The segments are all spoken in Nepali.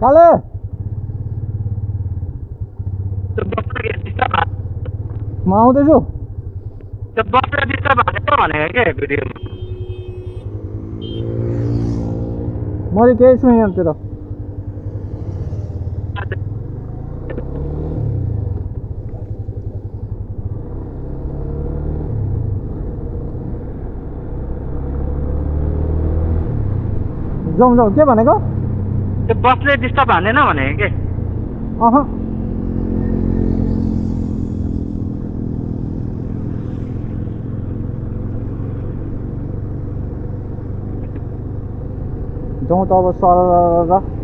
काले त्यो बसले डिस्टर्ब म आउँदैछु त्यो बसले डिस्टर्ब भनेको के भिडियोमा मैले केही सुने यहाँतिर जाउँ जाउँ के भनेको त्यो बसले डिस्टर्ब हान्दैन भनेको के अह जाउँ त अब सर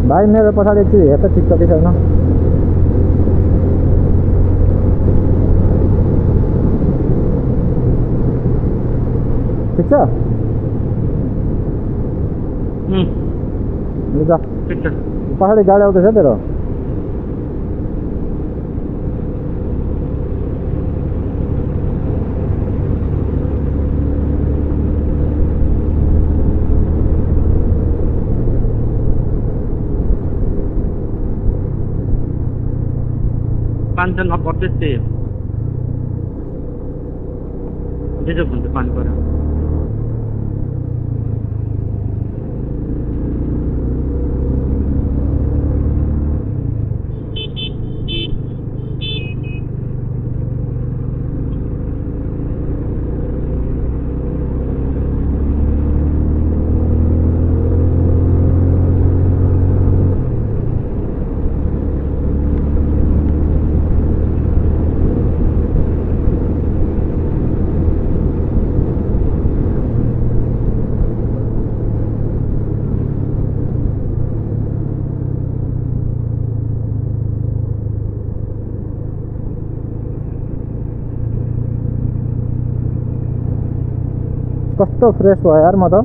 भाइ मेरो पछाडि एकचोटि हेर त ठिक छ कि छैन ठिक छ ल ठिक छ पछाडि गाडी आउँदैछ तेरो पाँचजना पर्छ त्यही हो जे हुन्छ पानी पऱ्यो कस्तो फ्रेस भयो यार म त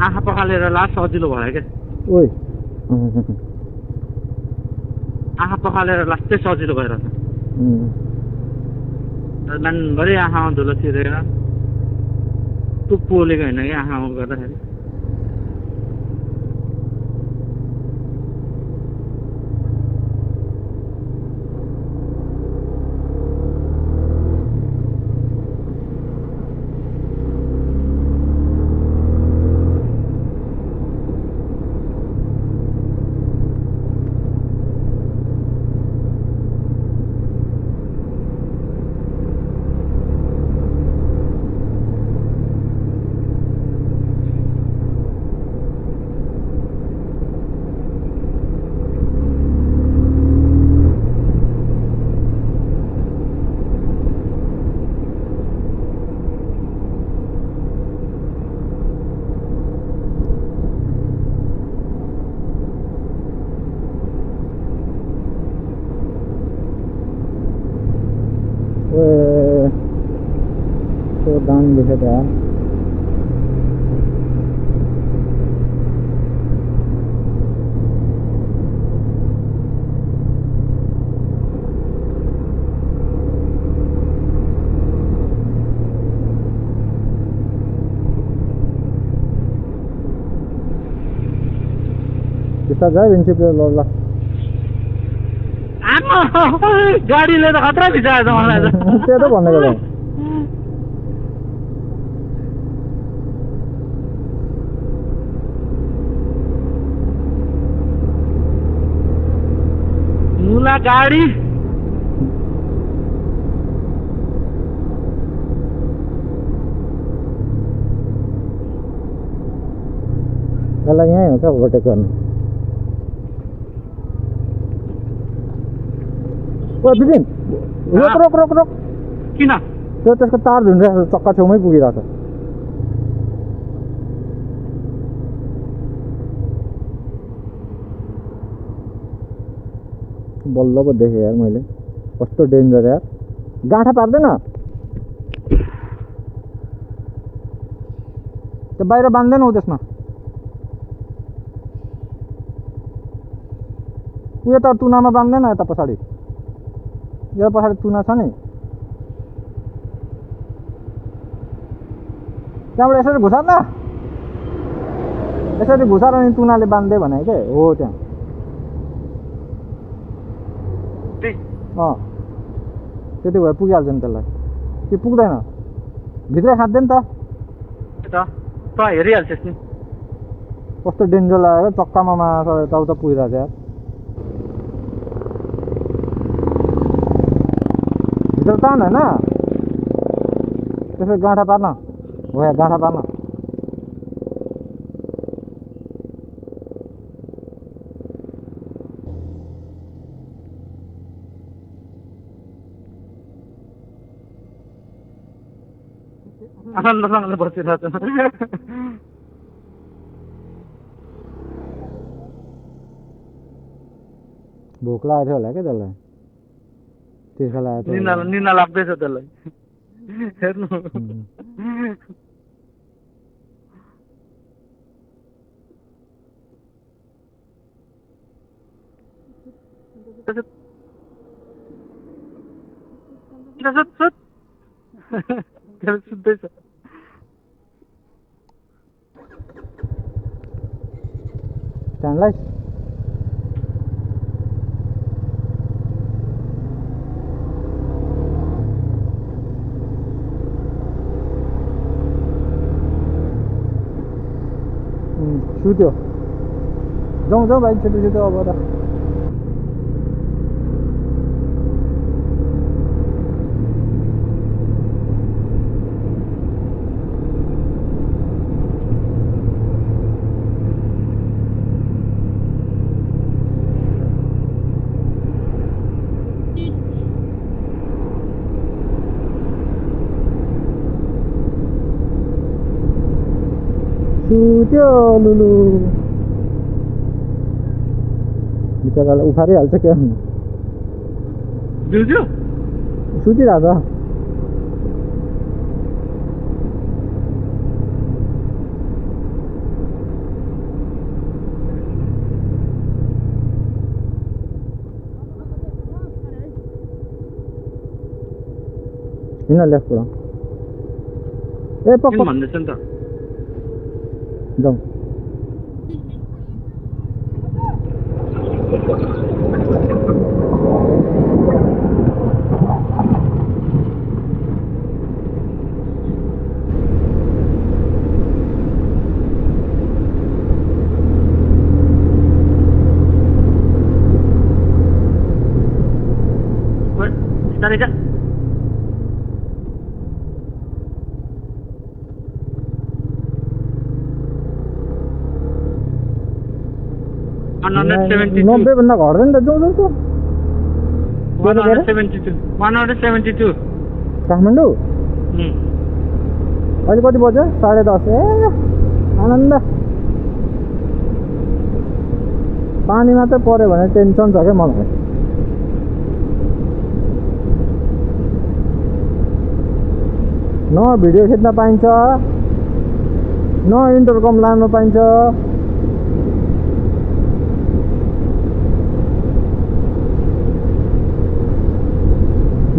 आँखा पखालेर ला सजिलो भयो क्या ओइ आँखा पखालेर लास्टै सजिलो भइरहेछ बिहानभरि आँखामा धुलो छिरेर टुप्पो पोलेको होइन कि आँखामा गर्दाखेरि तो दाम देखे तो यार किस्ता जाए विंची पे लोला गाडीले त खतरा भिजाएछ मलाई त त्यो त भनेको त मुला गाडी यसलाई यहीँ हो क्या ओभरटेक गर्नु ओ बिपिन रोक रोक रोक रोक किन त्यो त्यसको तार झुन्डिरहेको छ चक्का छेउमै पुगिरहेको छ बल्ल पो देखेँ यार मैले कस्तो डेन्जर यार गाँठा पार्दैन त्यो बाहिर बाँध्दैन उ त्यसमा उयो त तुनामा बाँध्दैन यता पछाडि यो पछाडि तुना छ नि त्यहाँबाट यसरी घुसार न यसरी घुसार अनि तुनाले बाँध्दै भने के हो त्यहाँ त्यति भए पुगिहाल्छ नि त्यसलाई कि पुग्दैन भित्रै खाँद्यो नि त हेरिहाल्छस् नि कस्तो डेन्जर लाग्यो चक्कामा माछा यताउता पुगिरहेको छ यार भित्र तान होइन त्यसरी गाँठा पार्न हो यहाँ गाँठा पार्न आनन्दसँगले बसिरहेको छ भोक लागेको थियो होला क्या त्यसलाई तिर्खा लागेको थियो निना लाग्दैछ त्यसलाई हेर्नु सुत्दैछ त्यहाँलाई सुत्यो जाउँ जाउँ भाइ छिटो छिटो अब त सुत्यो लुलु बिचरालाई उखारिहाल्छ क्या दिउँसो सुतिरहेको छ किन लेफ्टबाट ए पक्क भन्दैछ नि त जाउँ Tadi aja. नब्बे भन्दा घट्दैन त जाउँ जाउँ 172 काठमाडौँ अहिले कति बज्यो 10:30 ए आनन्द पानी मात्रै पऱ्यो भने टेन्सन छ क्या मलाई न भिडियो खिच्न पाइन्छ न इन्टरकम लानु पाइन्छ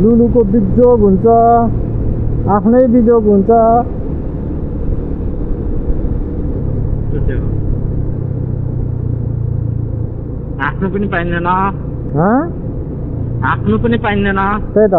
लुलुको बिजोग हुन्छ आफ्नै बिजोग हुन्छ आफ्नो पनि पाइँदैन आफ्नो पनि पाइँदैन त्यही त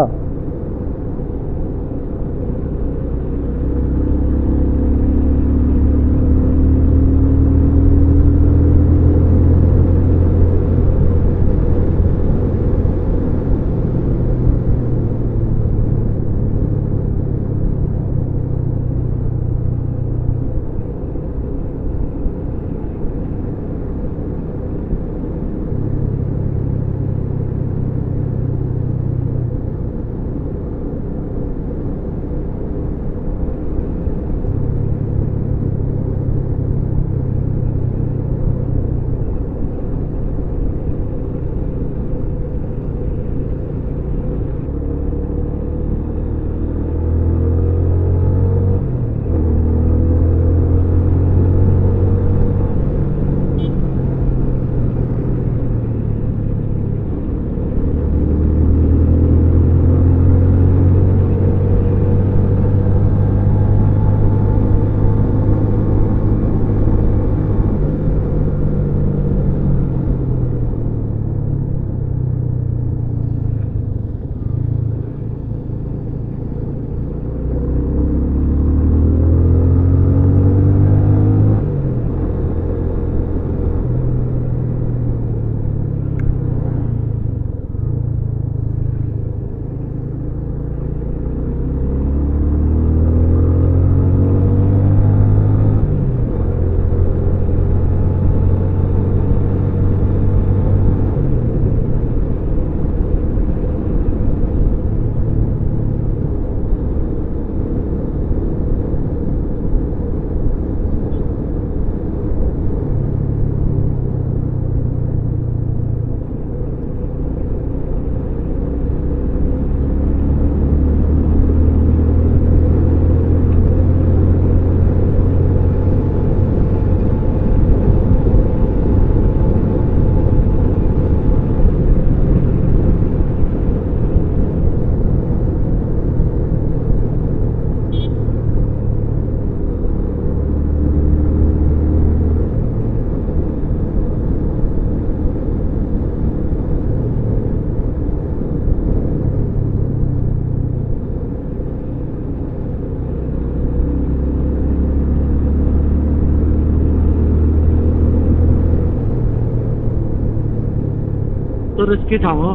रिस्की ठाउँ हो।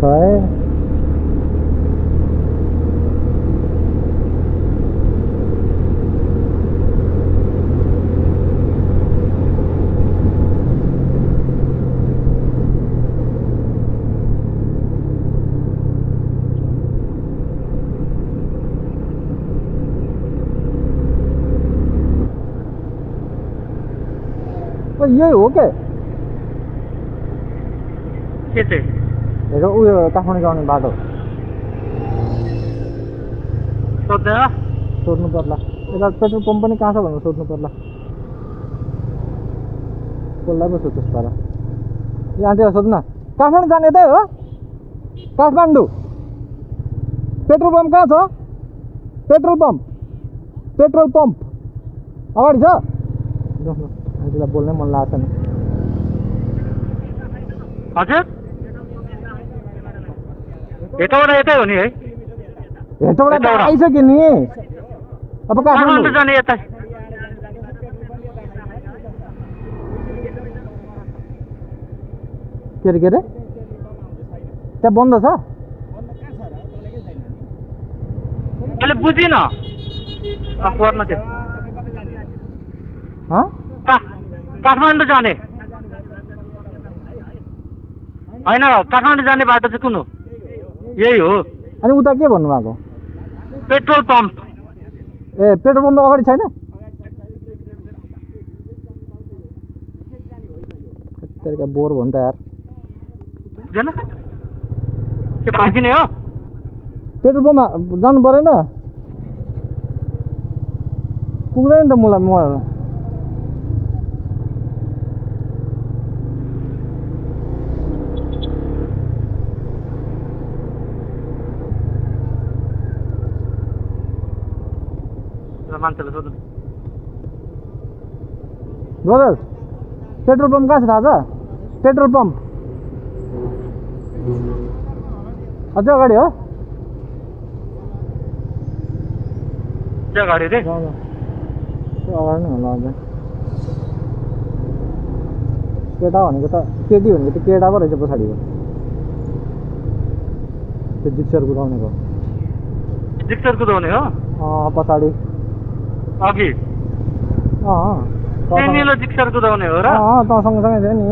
है यही हो के के चाहिँ हेर उयो काठमाडौँ जाने बाटो सोध्दैन सोध्नु पर्ला यता पेट्रोल पम्प पनि कहाँ छ भनेर सोध्नु पर्ला कसलाई पो सोध्छस् तर यो आन्टीलाई सोध्नु न काठमाडौँ जाने यतै हो काठमाडौँ पेट्रोल पम्प कहाँ छ पेट्रोल पम्प अगाडि छ आन्टीलाई बोल्नै मन लागेको छैन हजुर यताबाट यतै हो नि है हेटौँडा आइसक्यो नि अब काठमाडौँ जाने यता के अरे त्यहाँ बन्द छ मैले बुझिनँ अखबारमा थियो काठमाडौँ जाने होइन काठमाडौँ जाने बाटो चाहिँ कुन हो यही हो अनि उता के भन्नुभएको पेट्रोल पम्प ए पेट्रोल पम्प अगाडि छैन तेरिका बोर भयो नि त यार बुझेन के फर्किने हो पेट्रोल पम्पमा जानु परेन पुग्दैन नि त मलाई मान्छेले सोध्नु ब्रदर पेट्रोल पम्प कहाँ छ थाहा छ पेट्रोल पम्प अझै अगाडि हो अगाडि रे अगाडि नै होला अझै केटा भनेको त केटी भनेको त केटा पो रहेछ पछाडिको त्यो जिक्सर कुदाउनेको जिक्सर कुदाउने हो पछाडि अघि निलो जिक्सर कुदाउने हो र त सँगसँगै थियो नि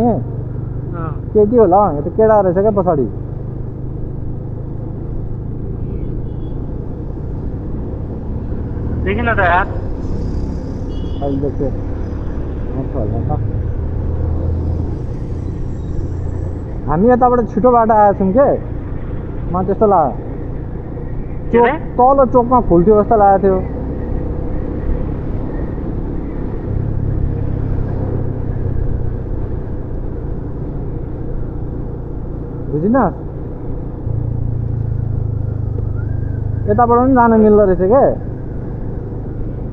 केटी होला भनेको त केटा रहेछ क्या पछाडि देखिन त यार अहिले देख्यो होला त हामी यताबाट छिटो बाटो आएको छौँ के मलाई त्यस्तो लाग्यो तल चोकमा खुल्थ्यो जस्तो लागेको थियो बुझिन यताबाट पनि जान मिल्दो रहेछ के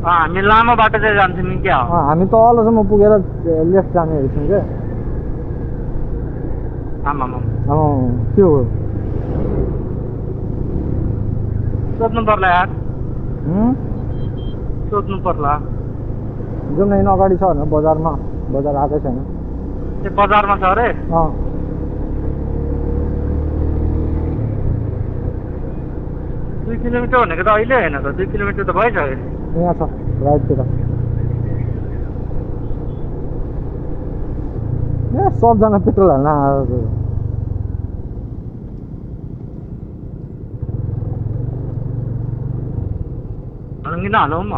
हामी लामो बाटो चाहिँ जान्छौँ नि क्या हामी तलसम्म पुगेर लेफ्ट जाने रहेछौँ क्या के हो सोध्नु पर्ला यार सोध्नु पर्ला जाउँ न अगाडि छ भनेर बजार आएकै छैन त्यो बजारमा छ अरे 2 किलोमिटर भनेको त अहिले होइन त 2 किलोमिटर त भइसक्यो यहाँ छ राइटतिर ए सबजना पेट्रोल हाल्न आएको किन हालौँ म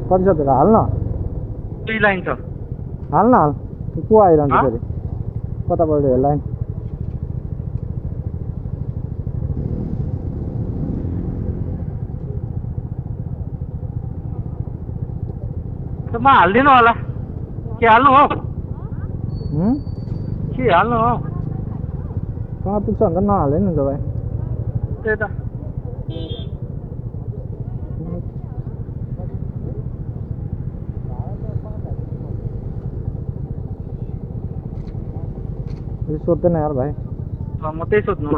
कति छ तेरो हाल्न 2 लाइन छ हाल्न को आइरहन्छ फेरि कताबाट लाइन म हाल्दिनँ होला के हाल्नु हो के हाल्नु हो कहाँ पुग्छ भने त नहाले नि त भाइ त्यही त सोध्दैन यार भाइ म त्यही सोध्नु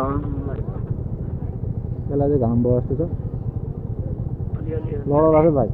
त्यसलाई चाहिँ घाम बस्छु छ लडाउँदा चाहिँ भाइ